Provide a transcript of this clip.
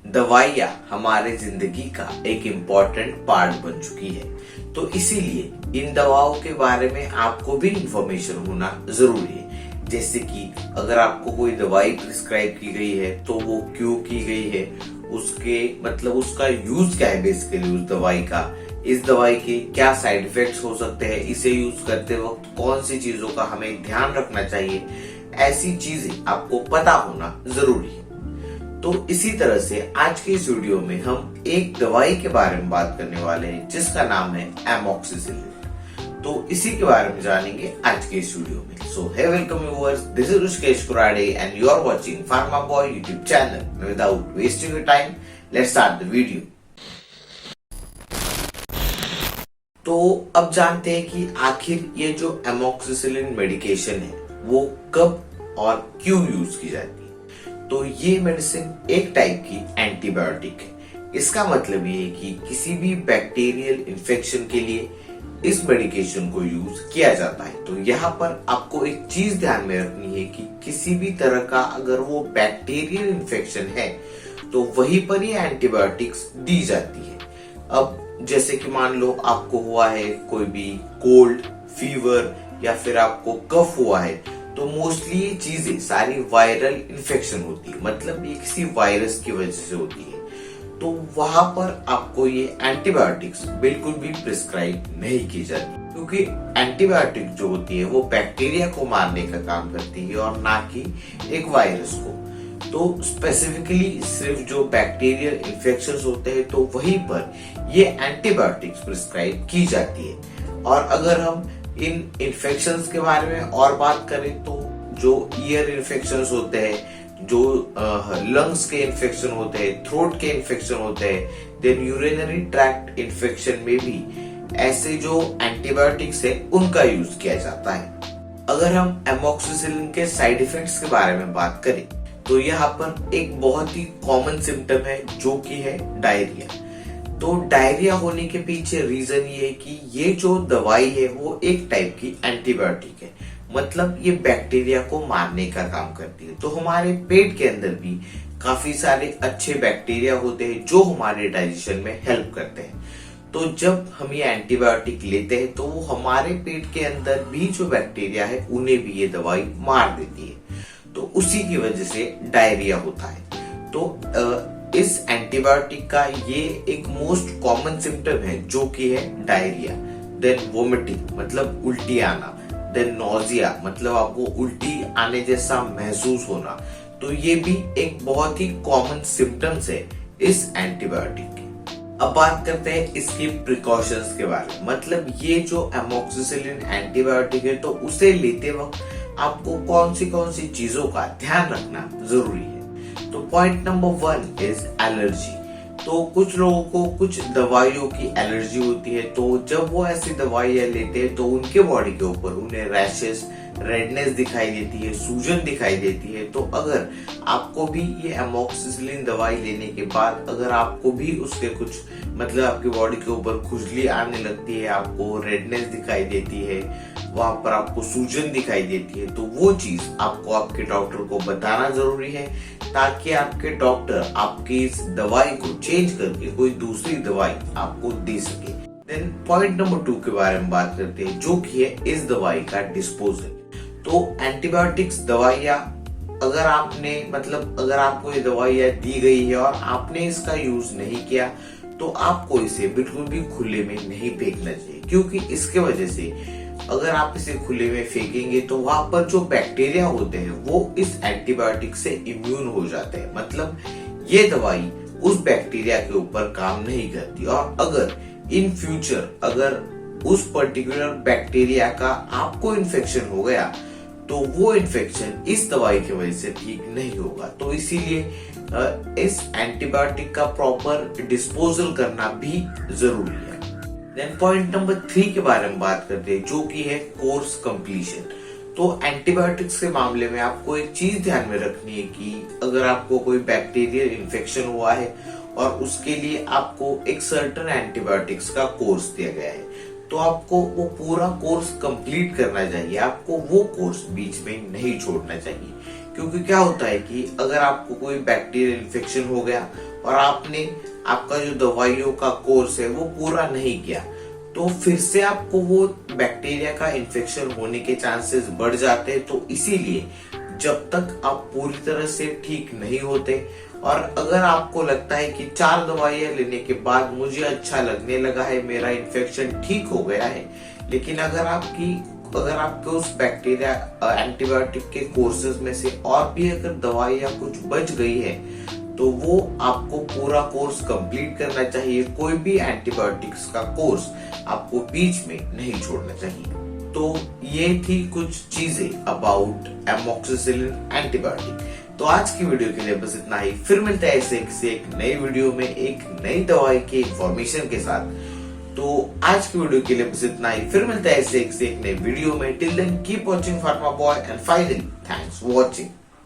दवाइयाँ हमारे जिंदगी का एक इम्पोर्टेंट पार्ट बन चुकी है, तो इसीलिए इन दवाओं के बारे में आपको भी इंफॉर्मेशन होना जरूरी है। जैसे कि अगर आपको कोई दवाई प्रिस्क्राइब की गई है तो वो क्यों की गई है, उसके मतलब उसका यूज क्या है, बेसिकली उस दवाई का, इस दवाई के क्या साइड इफेक्ट्स हो सकते हैं, इसे यूज करते वक्त कौन सी चीजों का हमें ध्यान रखना चाहिए, ऐसी चीजें आपको पता होना जरूरी है। तो इसी तरह से आज के इस वीडियो में हम एक दवाई के बारे में बात करने वाले हैं जिसका नाम है एमोक्सिसिलिन। तो इसी के बारे में जानेंगे आज के इस वीडियो में। So hey welcome viewers, this is Rishikesh Kurade and you are watching pharma boy YouTube channel. Without wasting your time, let's start the video. तो अब जानते हैं कि आखिर ये जो एमोक्सिसिलिन मेडिकेशन है वो कब और क्यों यूज की जाती है। तो ये मेडिसिन एक टाइप की एंटीबायोटिक है। इसका मतलब ये है कि किसी भी बैक्टीरियल इन्फेक्शन के लिए इस मेडिकेशन को यूज किया जाता है। तो यहाँ पर आपको एक चीज ध्यान में रखनी है कि किसी भी तरह का अगर वो बैक्टीरियल इन्फेक्शन है तो वहीं पर ये एंटीबायोटिक्स दी जाती है। अब जैसे कि मान लो आपको हुआ है कोई भी कोल्ड, फीवर या फिर आपको कफ हुआ है, तो मोस्टली ये चीजें सारी वायरल इन्फेक्शन होती है, मतलब ये किसी वायरस की वजह से होती है। तो वहां पर आपको ये एंटीबायोटिक्स बिल्कुल भी प्रिस्क्राइब नहीं की जाती, क्योंकि एंटीबायोटिक जो होती है वो बैक्टीरिया को मारने का काम करती है और ना कि एक वायरस को। तो स्पेसिफिकली सिर्फ जो बैक्टीरियल इन्फेक्शंस होते हैं तो वहीं पर ये एंटीबायोटिक्स प्रिस्क्राइब की जाती है। और अगर हम इन इन्फेक्शंस के बारे में और बात करें तो जो ईयर इन्फेक्शंस होते हैं, जो लंग्स के इन्फेक्शन होते हैं, थ्रोट के इन्फेक्शन होते हैं, देन यूरिनरी ट्रैक्ट इन्फेक्शन में भी ऐसे जो एंटीबायोटिक्स है उनका यूज किया जाता है। अगर हम एमोक्सिसिलिन के साइड इफेक्ट्स के बारे में बात करें तो यहाँ पर एक बहुत ही कॉमन सिम्टम है जो कि है डायरिया। तो डायरिया होने के पीछे रीजन ये है कि ये जो दवाई है वो एक टाइप की एंटीबायोटिक है, मतलब ये बैक्टीरिया को मारने का काम करती है। तो हमारे पेट के अंदर भी काफी सारे अच्छे बैक्टीरिया होते हैं जो हमारे डाइजेशन में हेल्प करते हैं। तो जब हम ये एंटीबायोटिक लेते हैं तो वो हमारे पेट के अंदर भी जो बैक्टीरिया है उन्हें भी ये दवाई मार देती है। तो उसी की वजह से डायरिया होता है। तो इस एंटीबायोटिक का ये एक मोस्ट कॉमन सिम्टम है जो कि है डायरिया, देन वोमिटिंग मतलब उल्टी आना, देन नोजिया मतलब आपको उल्टी आने जैसा महसूस होना। तो ये भी एक बहुत ही कॉमन सिम्टम्स है इस एंटीबायोटिक के। अब बात करते हैं इसकी प्रिकॉशंस के बारे में, मतलब ये जो एमोक्सिसिलिन एंटीबायोटिक है तो उसे लेते वक्त आपको कौन सी चीजों का ध्यान रखना जरूरी है। तो पॉइंट नंबर 1 इज एलर्जी। तो कुछ लोगों को कुछ दवाइयों की एलर्जी होती है, तो जब वो ऐसी दवाइयां लेते हैं तो उनके बॉडी के ऊपर उन्हें रैशेस, रेडनेस दिखाई देती है, सूजन दिखाई देती है। तो अगर आपको भी ये एमोक्सिसिलिन दवाई लेने के बाद अगर आपको भी उसके कुछ मतलब आपकी बॉडी के ऊपर खुजली आने लगती है, आपको रेडनेस दिखाई देती है, वहां पर आपको सूजन दिखाई देती है, तो वो चीज आपको आपके डॉक्टर को बताना जरूरी है ताकि आपके डॉक्टर आपकी इस दवाई को चेंज करके कोई दूसरी दवाई आपको दे सके। देन पॉइंट नंबर 2 के बारे में बात करते हैं जो कि है इस दवाई का डिस्पोजल। तो एंटीबायोटिक्स दवाइयां अगर आपको ये दवाइयां दी गई है और आपने इसका यूज नहीं किया तो आपको इसे बिल्कुल भी खुले में नहीं फेंकना चाहिए, क्योंकि इसके वजह से अगर आप इसे खुले में फेंकेंगे तो वहां पर जो बैक्टीरिया होते हैं वो इस एंटीबायोटिक से इम्यून हो जाते हैं, मतलब ये दवाई उस बैक्टीरिया के ऊपर काम नहीं करती। और अगर इन फ्यूचर अगर उस पर्टिकुलर बैक्टीरिया का आपको इन्फेक्शन हो गया तो वो इन्फेक्शन इस दवाई की वजह से ठीक नहीं होगा। तो इसीलिए इस एंटीबायोटिक का प्रॉपर डिस्पोजल करना भी जरूरी है। देन पॉइंट नंबर 3 के बारे में बात करते हैं जो कि है कोर्स कंप्लीशन। तो एंटीबायोटिक्स के मामले में आपको एक चीज ध्यान में रखनी है कि अगर आपको कोई बैक्टीरियल इन्फेक्शन हुआ है और उसके लिए आपको एक सर्टेन एंटीबायोटिक्स का कोर्स दिया गया है तो आपको वो पूरा कोर्स कंप्लीट करना चाहिए, आपको वो कोर्स बीच में नहीं छोड़ना चाहिए। क्योंकि क्या होता है कि अगर आपको कोई बैक्टीरियल इन्फेक्शन हो गया और आपने आपका जो दवाइयों का कोर्स है वो पूरा नहीं किया, तो फिर से आपको वो बैक्टीरिया का इन्फेक्शन होने के चांसेस बढ़ जाते हैं। तो इसीलिए जब तक आप पूरी तरह से ठीक नहीं होते, और अगर आपको लगता है कि 4 दवाइयां लेने के बाद मुझे अच्छा लगने लगा है, मेरा इन्फेक्शन ठीक हो गया है, लेकिन अगर आपके उस बैक्टीरिया एंटीबायोटिक के कोर्सेज में से और भी अगर दवाइयां कुछ बच गई है, तो वो आपको पूरा कोर्स कंप्लीट करना चाहिए। कोई भी एंटीबायोटिक्स का कोर्स आपको बीच में नहीं छोड़ना चाहिए। तो ये थी कुछ चीजें अबाउट एमोक्सिसिलिन एंटीबायोटिक। तो आज की वीडियो के लिए बस इतना ही। फिर मिलते हैं ऐसे किसी एक नई वीडियो में एक नई दवाई की इंफॉर्मेशन के साथ। तो आज की वीडियो के लिए बस इतना ही। फिर मिलते हैं ऐसे किसी एक नई वीडियो में। Till then keep watching pharma boy and finally thanks for watching.